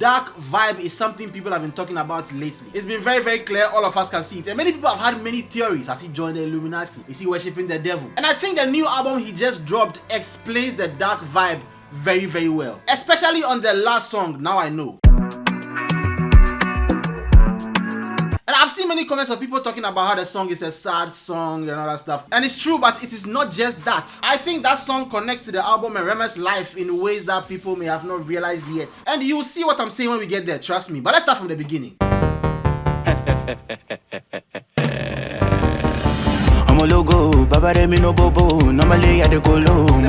dark vibe is something people have been talking about lately. It's been very, very clear. All of us can see it. And many people have had many theories. Has he joined the Illuminati? Is he worshipping the devil? And I think the new album he just dropped explains the dark vibe very, very well. Especially on the last song, Now I Know. And I've seen many comments of people talking about how the song is a sad song and all that stuff. And it's true, but it is not just that. I think that song connects to the album and Rema's life in ways that people may have not realized yet. And you will see what I'm saying when we get there, trust me. But let's start from the beginning. The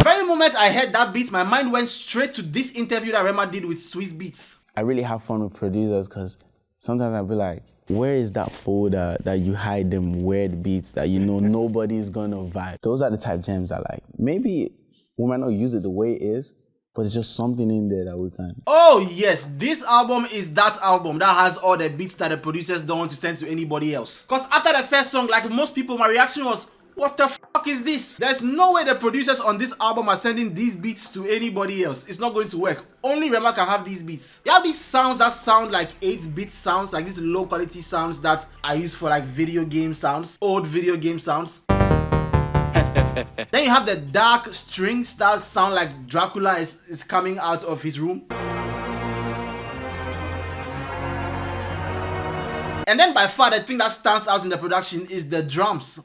very moment I heard that beat, my mind went straight to this interview that Rema did with Swiss Beats. I really have fun with producers because sometimes I'll be like, where is that folder that you hide them weird beats that you know nobody's gonna vibe? Those are the type gems I like. Maybe we might not use it the way it is, but it's just something in there that we can. Oh yes, this album is that album that has all the beats that the producers don't want to send to anybody else. Because after the first song, like most people, my reaction was, what the fuck is this? There's no way the producers on this album are sending these beats to anybody else. It's not going to work. Only Rema can have these beats. You have these sounds that sound like 8-bit sounds, like these low quality sounds that I use for like video game sounds, old video game sounds. Then you have the dark strings that sound like Dracula is coming out of his room. And then by far the thing that stands out in the production is the drums.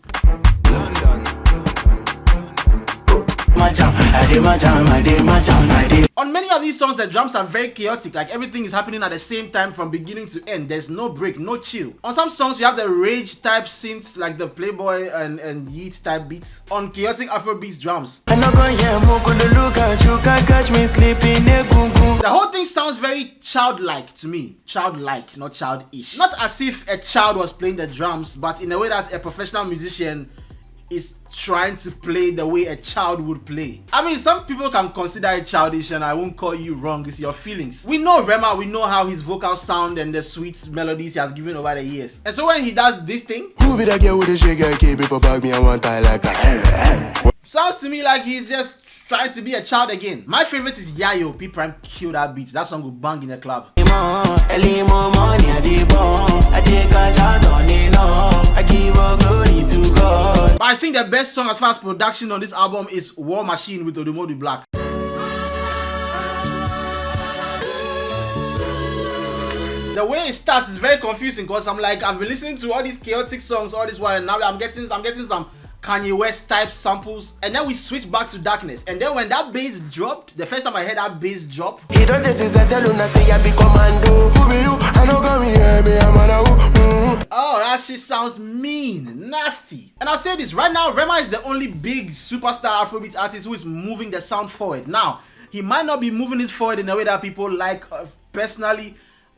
On many of these songs, the drums are very chaotic, like everything is happening at the same time from beginning to end. There's no break, no chill. On some songs, you have the rage type synths like the Playboy and Yeet type beats. On chaotic Afrobeats drums. The whole thing sounds very childlike to me. Childlike, not childish. Not as if a child was playing the drums, but in a way that a professional musician is trying to play the way a child would play. I mean, some people can consider it childish and I won't call you wrong, it's your feelings. We know Rema, we know how his vocal sound and the sweet melodies he has given over the years. And so when he does this thing, who be that girl with the shaker key before bag me and one tie like that? Sounds to me like he's just trying to be a child again. My favorite is Yayo. P Prime killed that beat. That song will bang in the club. But I think the best song as far as production on this album is War Machine with Odumodu Black. The way it starts is very confusing because I'm like, I've been listening to all these chaotic songs all this while, and now I'm getting some Kanye West type samples, and then we switch back to darkness. And then when that bass dropped, the first time I heard that bass drop, oh, that shit sounds mean, nasty. And I'll say this right now, Rema is the only big superstar Afrobeat artist who is moving the sound forward. Now, he might not be moving it forward in a way that people like. Personally,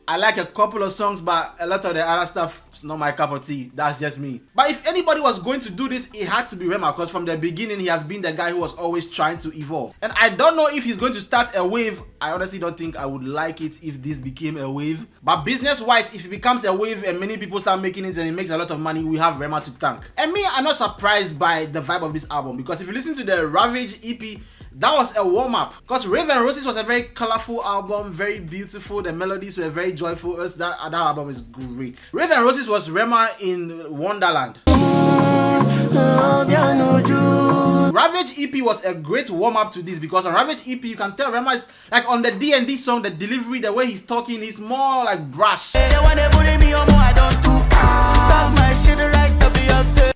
I like a couple of songs, but a lot of the other stuff is not my cup of tea. That's just me. But if anybody was going to do this, it had to be Rema, because from the beginning, he has been the guy who was always trying to evolve. And I don't know if he's going to start a wave. I honestly don't think I would like it if this became a wave. But business-wise, if it becomes a wave and many people start making it and it makes a lot of money, we have Rema to thank. And me, I'm not surprised by the vibe of this album, because if you listen to the Ravage EP, that was a warm-up, because Raven Roses was a very colorful album, very beautiful. The melodies were very joyful. That album is great. Raven Roses was Rema in Wonderland. Ravage EP was a great warm-up to this, because on Ravage EP you can tell Rema is like, on the D&D song, the delivery, the way he's talking is more like brash.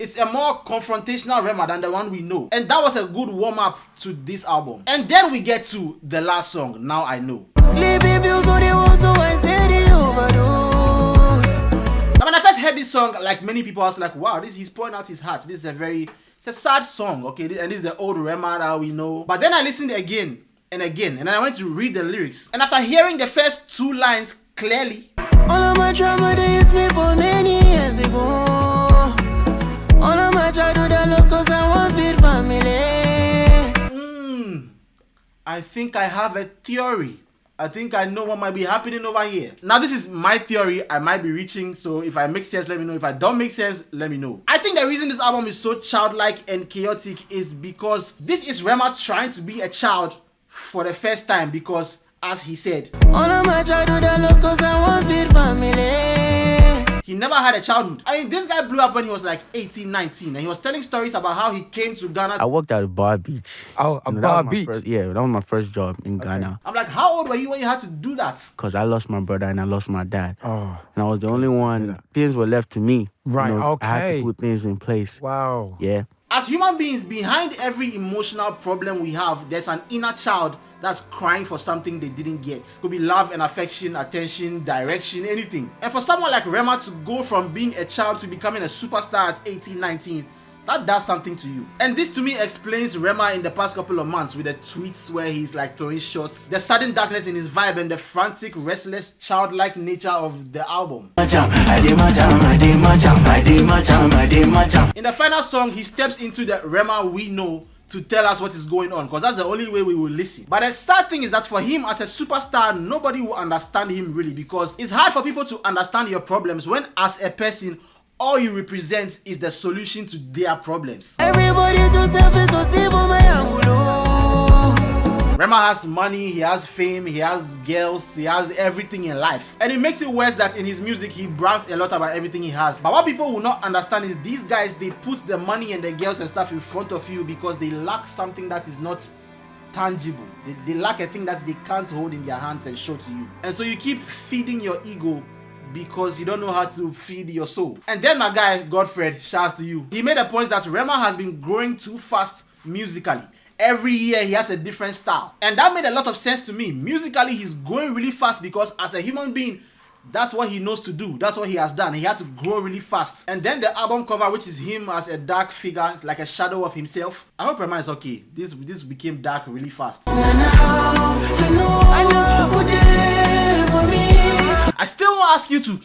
It's a more confrontational Rema than the one we know. And that was a good warm-up to this album. And then we get to the last song, Now I Know. Now when I first heard this song, like many people, I was like, wow, he's pouring out his heart. This is it's a sad song, okay? And this is the old Rema that we know. But then I listened again and again, and then I went to read the lyrics. And after hearing the first two lines clearly, all of my drama, they hit me for many years ago. All of my childhood I lost cause I want big family. I think I have a theory. I think I know what might be happening over here. Now this is my theory. I might be reaching, so if I make sense, let me know. If I don't make sense, let me know. I think the reason this album is so childlike and chaotic is because this is Rema trying to be a child for the first time, because as he said. All of my childhood I lost cause I want feed family. He never had a childhood. I mean, this guy blew up when he was like 18, 19, and he was telling stories about how he came to Ghana. I worked at a bar beach. Oh, a You know, bar that was my beach. that was my first job in Ghana. I'm like, how old were you when you had to do that? Because I lost my brother and I lost my dad. Oh, And I was the only one. Things were left to me. Right, I had okay. to put things in place. wow. Yeah. As human beings, behind every emotional problem we have, there's an inner child that's crying for something they didn't get. Could be love and affection, attention, direction, anything. And for someone like Rema to go from being a child to becoming a superstar at 18, 19, that does something to you. And this to me explains Rema in the past couple of months with the tweets where he's like throwing shots, the sudden darkness in his vibe, and the frantic, restless, childlike nature of the album. In the final song, he steps into the Rema we know to tell us what is going on, because that's the only way we will listen. But the sad thing is that for him as a superstar, nobody will understand him really, because it's hard for people to understand your problems when as a person all you represent is the solution to their problems. Everybody to selfish so see my angulo. Rema has money, he has fame, he has girls, he has everything in life. And it makes it worse that in his music he brags a lot about everything he has. But what people will not understand is these guys, they put the money and the girls and stuff in front of you because they lack something that is not tangible. They lack a thing that they can't hold in their hands and show to you. And so you keep feeding your ego because you don't know how to feed your soul. And then my guy Godfred, shouts to you. He made a point that Rema has been growing too fast musically. Every year he has a different style. And that made a lot of sense to me. Musically he's growing really fast because as a human being, that's what he knows to do. That's what he has done. He had to grow really fast. And then the album cover, which is him as a dark figure, like a shadow of himself. I hope Rema is okay. This became dark really fast. I still will ask you to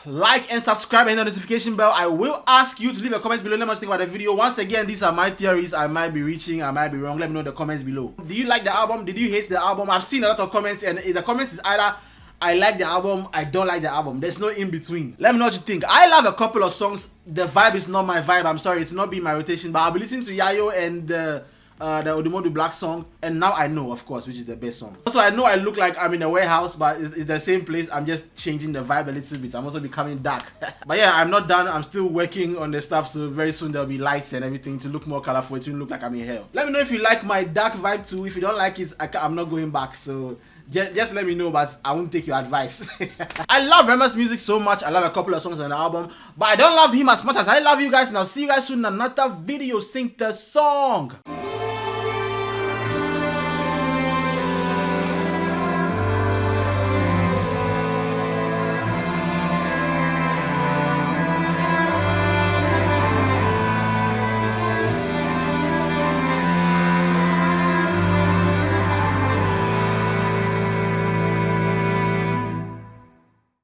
like and subscribe and hit the notification bell. I will ask you to leave a comment below. Let me know what you think about the video. Once again, these are my theories. I might be reaching, I might be wrong. Let me know in the comments below. Do you like the album? Did you hate the album? I've seen a lot of comments, and the comments is either I like the album, I don't like the album. There's no in between. Let me know what you think. I love a couple of songs. The vibe is not my vibe. I'm sorry, it's not been my rotation, but I'll be listening to Yayo and the Odumodu Black song, and now I know, of course, which is the best song. Also, I know I look like I'm in a warehouse, but it's the same place. I'm just changing the vibe a little bit. I'm also becoming dark. But yeah, I'm not done. I'm still working on the stuff, so very soon there'll be lights and everything to look more colorful. It will look like I'm in hell. Let me know if you like my dark vibe too. If you don't like it, I'm not going back. So just let me know, but I won't take your advice. I love Rema's music so much. I love a couple of songs on the album, but I don't love him as much as I love you guys, and I'll see you guys soon in another video. Sing the song.